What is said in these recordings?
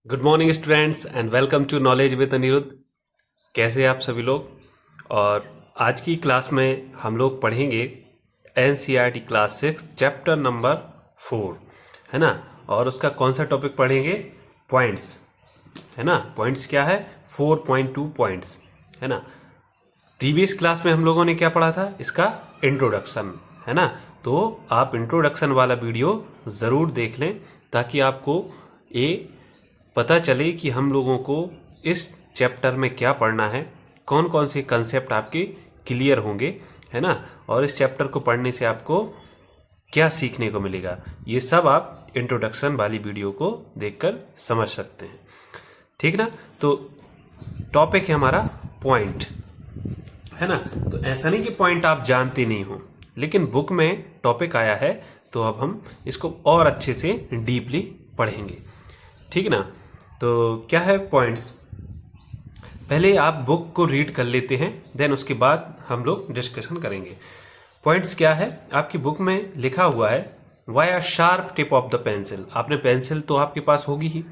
Good morning students and welcome to knowledge with Aniruddh. कैसे हैं आप सभी लोग। और आज की क्लास में हम लोग पढ़ेंगे एनसीईआरटी क्लास 6 चैप्टर नंबर 4, है ना। और उसका कौन सा टॉपिक पढ़ेंगे? पॉइंट्स, है ना। पॉइंट्स क्या है? 4.2 पॉइंट्स, है ना। प्रीवियस क्लास में हम लोगों ने क्या पढ़ा था? इसका इंट्रोडक्शन, है ना। तो आप इंट्रोडक्शन वाला वीडियो ज़रूर देख लें ताकि आपको ये पता चले कि हम लोगों को इस चैप्टर में क्या पढ़ना है, कौन कौन से कंसेप्ट आपके क्लियर होंगे, है ना। और इस चैप्टर को पढ़ने से आपको क्या सीखने को मिलेगा, ये सब आप इंट्रोडक्शन वाली वीडियो को देखकर समझ सकते हैं, ठीक ना। तो टॉपिक है हमारा पॉइंट, है ना। तो ऐसा नहीं कि पॉइंट आप जानते नहीं हो, लेकिन बुक में टॉपिक आया है तो अब हम इसको और अच्छे से डीपली पढ़ेंगे, ठीक ना। तो क्या है पॉइंट्स? पहले आप बुक को रीड कर लेते हैं, देन उसके बाद हम लोग डिस्कशन करेंगे। पॉइंट्स क्या है? आपकी बुक में लिखा हुआ है why a sharp tip of the pencil. आपने पेंसिल तो आपके पास होगी ही,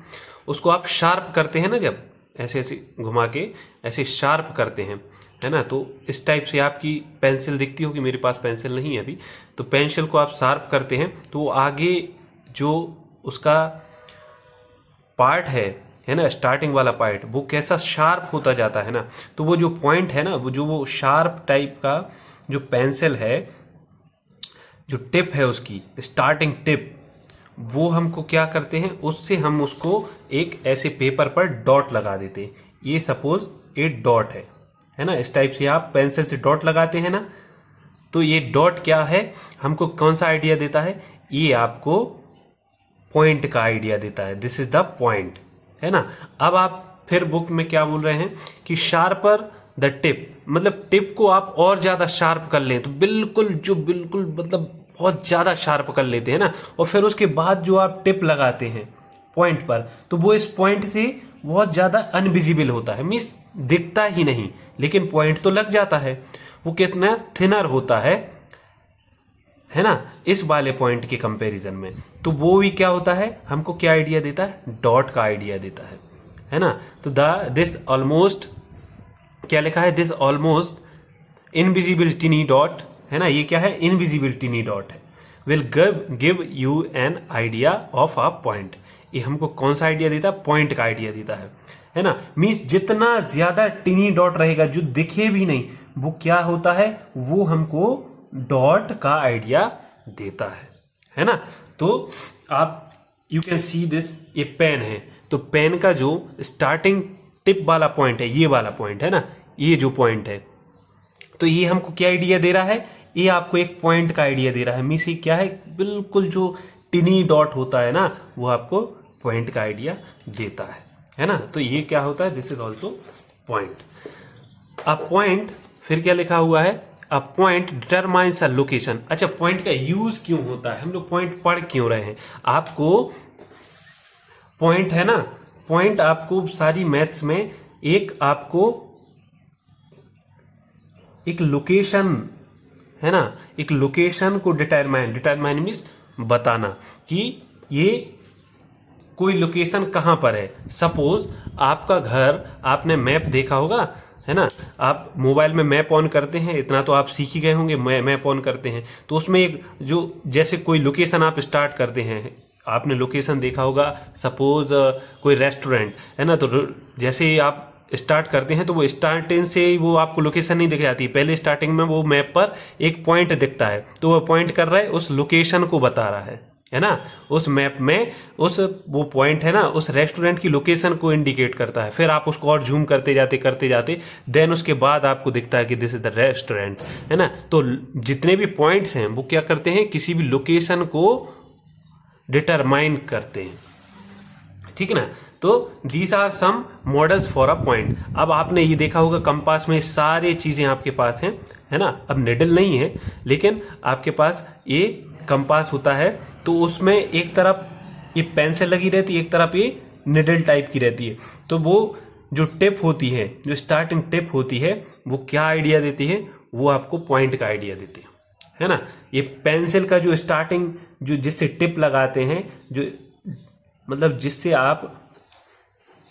उसको आप शार्प करते हैं ना, जब ऐसे ऐसे घुमा के ऐसे शार्प करते हैं, है ना। तो इस टाइप से आपकी पेंसिल दिखती होगी। मेरे पास पेंसिल नहीं है अभी, तो पेंसिल को आप शार्प करते हैं तो वो आगे जो उसका पार्ट है ना, स्टार्टिंग वाला पार्ट, वो कैसा शार्प होता जाता है ना। तो वो जो पॉइंट है ना, वो शार्प टाइप का जो पेंसिल है, जो टिप है उसकी स्टार्टिंग टिप, वो हमको क्या करते हैं, उससे हम उसको एक ऐसे पेपर पर डॉट लगा देते हैं। ये सपोज एक डॉट है ना। इस टाइप से आप पेंसिल से डॉट लगाते हैं ना, तो ये डॉट क्या है, हमको कौन सा आइडिया देता है? ये आपको पॉइंट का आइडिया देता है। दिस इज द पॉइंट, है ना। अब आप फिर बुक में क्या बोल रहे हैं कि शार्पर द टिप, मतलब टिप को आप और ज्यादा शार्प कर लें, तो बिल्कुल मतलब बहुत ज्यादा शार्प कर लेते हैं ना। और फिर उसके बाद जो आप टिप लगाते हैं पॉइंट पर, तो वो इस पॉइंट से बहुत ज्यादा अनविजिबल होता है, मीन्स दिखता ही नहीं, लेकिन पॉइंट तो लग जाता है। वो कितना थिनर होता है ना, इस वाले पॉइंट के कंपैरिजन में। तो वो भी क्या होता है, हमको क्या आइडिया देता है? डॉट का आइडिया देता है ना। तो दिस ऑलमोस्ट क्या लिखा है? दिस ऑलमोस्ट इनविजिबल टिनी डॉट, है ना। ये क्या है? इनविजिबल टिनी डॉट है। Will give you N idea of a point. ये हमको कौन सा आइडिया देता है? पॉइंट का आइडिया देता है ना। मीन्स जितना ज्यादा टिनी डॉट रहेगा जो दिखे भी नहीं, वो क्या होता है, वो हमको डॉट का आइडिया देता है ना। तो आप यू कैन सी दिस, ये पेन है, तो पेन का जो स्टार्टिंग टिप वाला पॉइंट है, ये वाला पॉइंट है ना, ये जो पॉइंट है, तो ये हमको क्या आइडिया दे रहा है? ये आपको एक पॉइंट का आइडिया दे रहा है। मीन्स ये क्या है, बिल्कुल जो टिनी डॉट होता है ना, वो आपको पॉइंट का आइडिया देता है ना। तो ये क्या होता है? This is also point. अब पॉइंट फिर क्या लिखा हुआ है? A point determines a location. अच्छा, पॉइंट का यूज क्यों होता है, हम लोग पॉइंट पढ़ क्यों रहे हैं? आपको पॉइंट है ना, पॉइंट आपको सारी मैथ्स में एक आपको एक लोकेशन, है ना, एक लोकेशन को डिटरमाइन मीन्स बताना कि ये कोई लोकेशन कहाँ पर है। सपोज आपका घर, आपने मैप देखा होगा, है ना। आप मोबाइल में मैप ऑन करते हैं, इतना तो आप सीख ही गए होंगे। मैप ऑन करते हैं तो उसमें एक जो जैसे कोई लोकेशन आप स्टार्ट करते हैं, आपने लोकेशन देखा होगा। सपोज कोई रेस्टोरेंट है ना, तो जैसे आप स्टार्ट करते हैं तो वो स्टार्टिंग से ही वो आपको लोकेशन नहीं दिख जाती। पहले स्टार्टिंग में वो मैप पर एक पॉइंट दिखता है, तो वो पॉइंट कर रहा है, उस लोकेशन को बता रहा है ना। उस मैप में उस वो पॉइंट है ना, उस रेस्टोरेंट की लोकेशन को इंडिकेट करता है। फिर आप उसको और जूम करते जाते देन उसके बाद आपको दिखता है कि दिस इज द रेस्टोरेंट, है ना। तो जितने भी पॉइंट्स हैं वो क्या करते हैं, किसी भी लोकेशन को डिटरमाइन करते हैं, ठीक ना। तो these are some models for a point. अब आपने ये देखा होगा कंपास में सारे चीजें आपके पास हैं, है ना। अब निडल नहीं है, लेकिन आपके पास ये कंपास होता है, तो उसमें एक तरफ ये पेंसिल लगी रहती है, एक तरफ ये निडल टाइप की रहती है। तो वो जो टिप होती है, जो स्टार्टिंग टिप होती है, वो क्या आइडिया देती है? वो आपको पॉइंट का आइडिया देती है ना। ये पेंसिल का जो स्टार्टिंग, जो जिससे टिप लगाते हैं, जो मतलब जिससे आप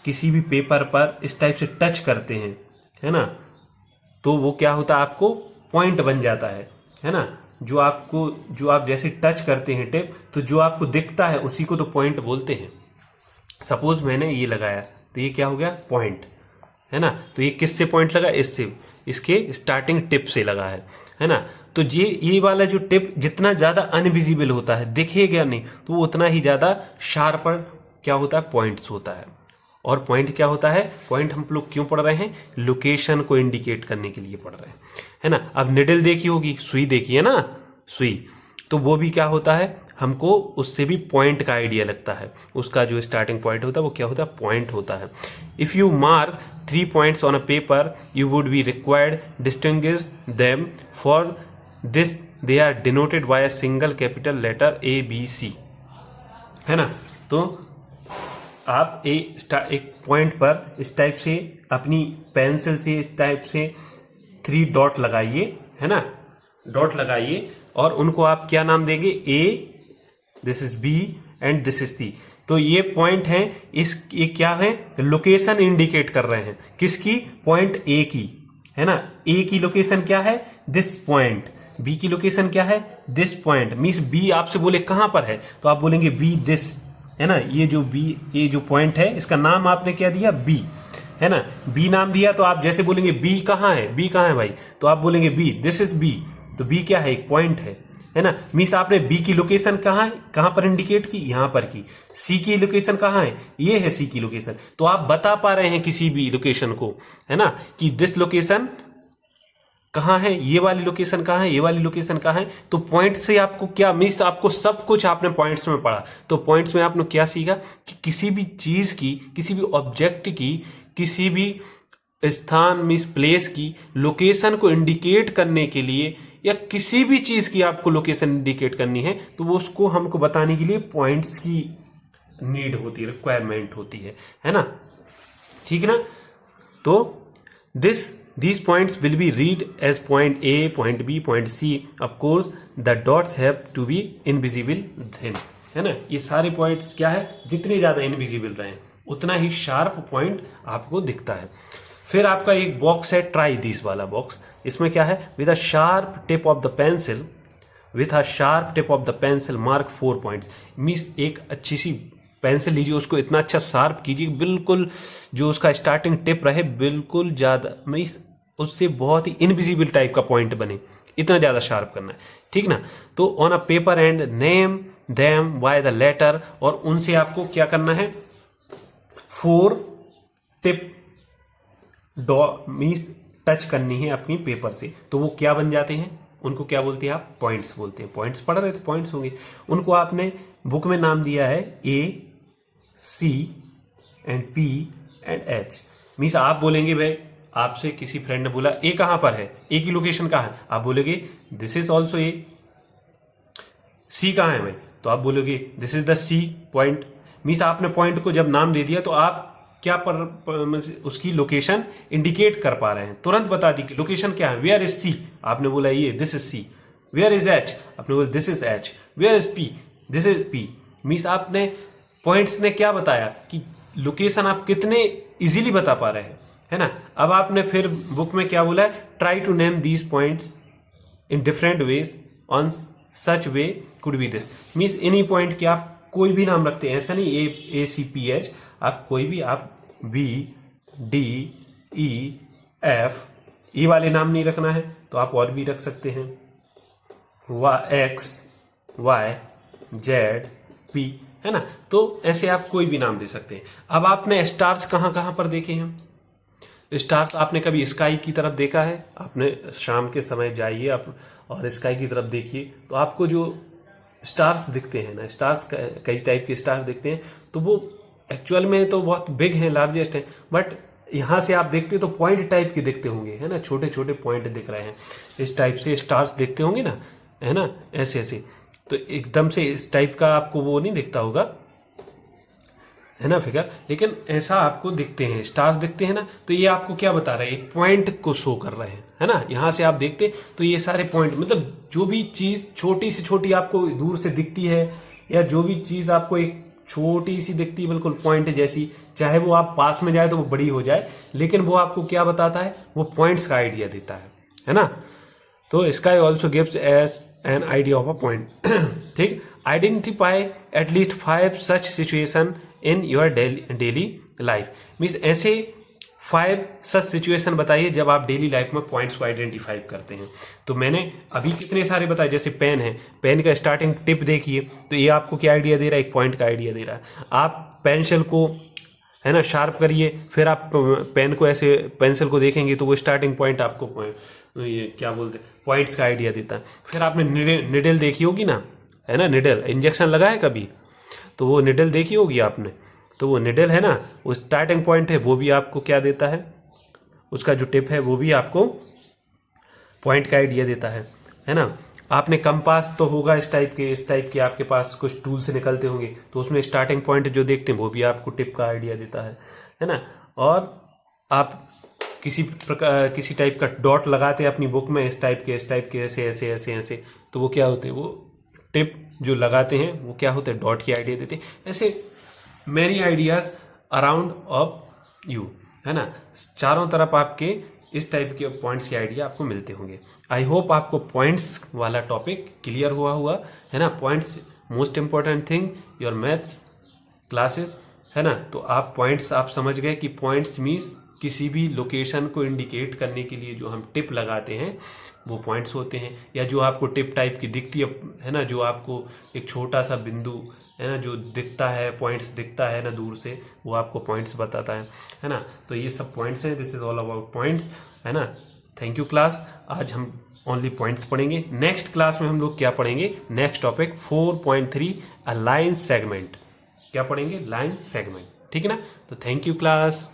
किसी भी पेपर पर इस टाइप से टच करते हैं, है ना, तो वो क्या होता है, आपको पॉइंट बन जाता है ना। जो आप जैसे टच करते हैं टिप, तो जो आपको दिखता है उसी को तो पॉइंट बोलते हैं। सपोज मैंने ये लगाया तो ये क्या हो गया, पॉइंट, है ना। तो ये किससे पॉइंट लगा, इससे, इसके स्टार्टिंग टिप से लगा है ना। तो ये वाला जो टिप जितना ज़्यादा अनविजिबल होता है, दिखेगा नहीं, तो वो उतना ही ज़्यादा शार्पर क्या होता है, पॉइंट्स होता है। और पॉइंट क्या होता है, पॉइंट हम लोग क्यों पढ़ रहे हैं, लोकेशन को इंडिकेट करने के लिए पढ़ रहे हैं, है ना। अब निडल देखी होगी, सुई देखी है ना, सुई, तो वो भी क्या होता है, हमको उससे भी पॉइंट का आइडिया लगता है। उसका जो स्टार्टिंग पॉइंट होता है वो क्या होता है, पॉइंट होता है। If you mark 3 points on a paper, you would be required distinguish them. For this, they are denoted by a single capital letter A, B, C, है ना। तो आप एक पॉइंट पर इस टाइप से अपनी पेंसिल से इस टाइप से 3 डॉट लगाइए, है ना, डॉट लगाइए, और उनको आप क्या नाम देंगे, A, this is B and this is C. तो ये पॉइंट है, ये क्या है, लोकेशन इंडिकेट कर रहे हैं, किसकी, पॉइंट ए की, है ना। ए की लोकेशन क्या है, दिस पॉइंट, बी की लोकेशन क्या है, दिस पॉइंट। मींस बी आपसे बोले कहां पर है, तो आप बोलेंगे बी दिस, है ना। ये जो पॉइंट है, इसका नाम आपने क्या दिया, बी, है ना। बी नाम दिया, तो आप जैसे बोलेंगे बी कहां है, बी कहां है भाई, तो आप बोलेंगे बी, दिस इज बी। तो बी क्या है, एक पॉइंट है ना। मीन्स आपने बी की लोकेशन कहां है, कहां पर इंडिकेट की, यहां पर की। सी की लोकेशन कहां है, ये है सी की लोकेशन। तो आप बता पा रहे हैं किसी भी लोकेशन को, है ना, कि दिस लोकेशन कहां है, ये वाली लोकेशन कहां है, ये वाली लोकेशन कहां है। तो पॉइंट से आपको क्या, मीन्स आपको सब कुछ आपने पॉइंट्स में पढ़ा। तो पॉइंट्स में आपने क्या सीखा कि किसी भी चीज की, किसी भी ऑब्जेक्ट की, किसी भी स्थान मीन्स प्लेस की लोकेशन को इंडिकेट करने के लिए, या किसी भी चीज की आपको लोकेशन इंडिकेट करनी है, तो वो उसको हमको बताने के लिए पॉइंट्स की नीड होती है, रिक्वायरमेंट होती है ना, ठीक ना। तो these points will be read as point A, point B, point C. Of course, the dots have to be invisible then, है ना। ये सारे पॉइंट्स क्या है, जितने ज्यादा इनविजिबल रहे उतना ही शार्प पॉइंट आपको दिखता है। फिर आपका एक बॉक्स है, ट्राई दिस वाला बॉक्स। इसमें क्या है, with a sharp tip of the pencil, with a sharp tip of the pencil mark 4 points। Means एक अच्छी सी पेंसिल लीजिए, उसको इतना अच्छा शार्प कीजिए, बिल्कुल जो उसका स्टार्टिंग टिप रहे बिल्कुल ज़्यादा, मीन्स उससे बहुत ही इनविजिबल टाइप का पॉइंट बने, इतना ज़्यादा शार्प करना है, ठीक ना। तो on a paper and name them by the letter, और उनसे आपको क्या करना है, 4 टिप मीन्स टच करनी है अपनी पेपर से। तो वो क्या बन जाते हैं, उनको क्या बोलते हैं आप, पॉइंट्स बोलते हैं। पॉइंट्स पढ़ रहे थे, पॉइंट्स होंगे। उनको आपने बुक में नाम दिया है A, C and P and H. Means आप बोलेंगे भाई, आपसे किसी फ्रेंड ने बोला ए कहां पर है, ए की लोकेशन कहां है, आप बोलोगे this is also A. C कहां है भाई, तो आप बोलोगे this is the C point. Means आपने पॉइंट को जब नाम दे दिया, तो आप क्या उसकी लोकेशन इंडिकेट कर पा रहे हैं, तुरंत बता दी कि लोकेशन क्या है। वेयर इज सी, आपने बोला ये, this is C. Where is H, आपने बोला this is H. Where is P, this is P. Means आपने पॉइंट्स ने क्या बताया कि लोकेशन आप कितने इजीली बता पा रहे हैं, है ना। अब आपने फिर बुक में क्या बोला है, try to name these points in different ways on such way could be this. Means इन्हीं पॉइंट के आप कोई भी नाम रखते हैं, ऐसा नहीं ए सी पी एच, आप कोई भी, आप बी डी ई एफ, ई वाले नाम नहीं रखना है तो आप और भी रख सकते हैं, एक्स वाई जेड पी, है ना। तो ऐसे आप कोई भी नाम दे सकते हैं। अब आपने स्टार्स कहाँ कहाँ पर देखे हैं, स्टार्स आपने कभी स्काई की तरफ देखा है, आपने शाम के समय जाइए आप और स्काई की तरफ देखिए, तो आपको जो स्टार्स दिखते हैं ना, स्टार्स कई टाइप के स्टार्स दिखते हैं, तो वो एक्चुअल में तो बहुत बिग हैं, लार्जेस्ट हैं, बट यहाँ से आप देखते तो पॉइंट टाइप के दिखते होंगे, है ना, छोटे छोटे पॉइंट दिख रहे हैं, इस टाइप से स्टार्स दिखते होंगे ना, है ना, ऐसे ऐसे। तो एकदम से इस टाइप का आपको वो नहीं दिखता होगा, है ना, फिगर, लेकिन ऐसा आपको दिखते हैं, स्टार्स दिखते हैं ना। तो ये आपको क्या बता रहे हैं, एक पॉइंट को शो कर रहे हैं, है ना। यहाँ से आप देखते तो ये सारे पॉइंट, मतलब जो भी चीज़ छोटी से छोटी आपको दूर से दिखती है, या जो भी चीज़ आपको एक छोटी सी दिखती है, बिल्कुल पॉइंट जैसी, चाहे वो आप पास में जाए तो वो बड़ी हो जाए, लेकिन वो आपको क्या बताता है, वो पॉइंट्स का आइडिया देता है ना। तो sky also gives as an idea of a point. ठीक, identify at least 5 such situation in your daily life, means ऐसे 5 सच सिचुएशन बताइए जब आप डेली लाइफ में पॉइंट्स को आइडेंटिफाई करते हैं। तो मैंने अभी कितने सारे बताए, जैसे पेन है, पेन का स्टार्टिंग टिप देखिए, तो ये आपको क्या आइडिया दे रहा है, एक पॉइंट का आइडिया दे रहा है। आप पेंसिल को है ना शार्प करिए, फिर आप पेन को ऐसे पेंसिल को देखेंगे तो वो स्टार्टिंग पॉइंट आपको ये क्या बोलते हैं, पॉइंट्स का आइडिया देता है। फिर आपने निडल देखी होगी ना, है ना, निडल इंजेक्शन लगा है कभी, तो वो निडल देखी होगी आपने, तो वो निडल है ना, वो स्टार्टिंग पॉइंट है, वो भी आपको क्या देता है, उसका जो टिप है वो भी आपको पॉइंट का आइडिया देता है ना। आपने कंपास तो होगा इस टाइप के आपके पास कुछ टूल से निकलते होंगे, तो उसमें स्टार्टिंग पॉइंट जो देखते हैं वो भी आपको टिप का आइडिया देता है ना। और आप किसी टाइप का डॉट लगाते हैं अपनी बुक में, इस टाइप के ऐसे ऐसे ऐसे ऐसे, तो वो क्या होते हैं, वो टिप जो लगाते हैं वो क्या होते हैं, डॉट की आइडिया देते हैं। ऐसे many ideas around of you, है ना, चारों तरफ आपके इस टाइप के पॉइंट्स के आइडिया आपको मिलते होंगे। आई होप आपको पॉइंट्स वाला टॉपिक क्लियर हुआ है ना। Points most important thing your maths classes, है ना। तो आप पॉइंट्स आप समझ गए कि पॉइंट्स मीन्स किसी भी लोकेशन को इंडिकेट करने के लिए जो हम टिप लगाते हैं वो पॉइंट्स होते हैं, या जो आपको टिप टाइप की दिखती है ना, जो आपको एक छोटा सा बिंदु है ना जो दिखता है, पॉइंट्स दिखता है ना दूर से, वो आपको पॉइंट्स बताता है ना। तो ये सब पॉइंट्स हैं, this is all about points, है ना। थैंक यू क्लास, आज हम ओनली पॉइंट्स पढ़ेंगे। नेक्स्ट क्लास में हम लोग क्या पढ़ेंगे, next topic 4.3 a line segment, क्या पढ़ेंगे, लाइन सेगमेंट, ठीक है ना। तो थैंक यू क्लास।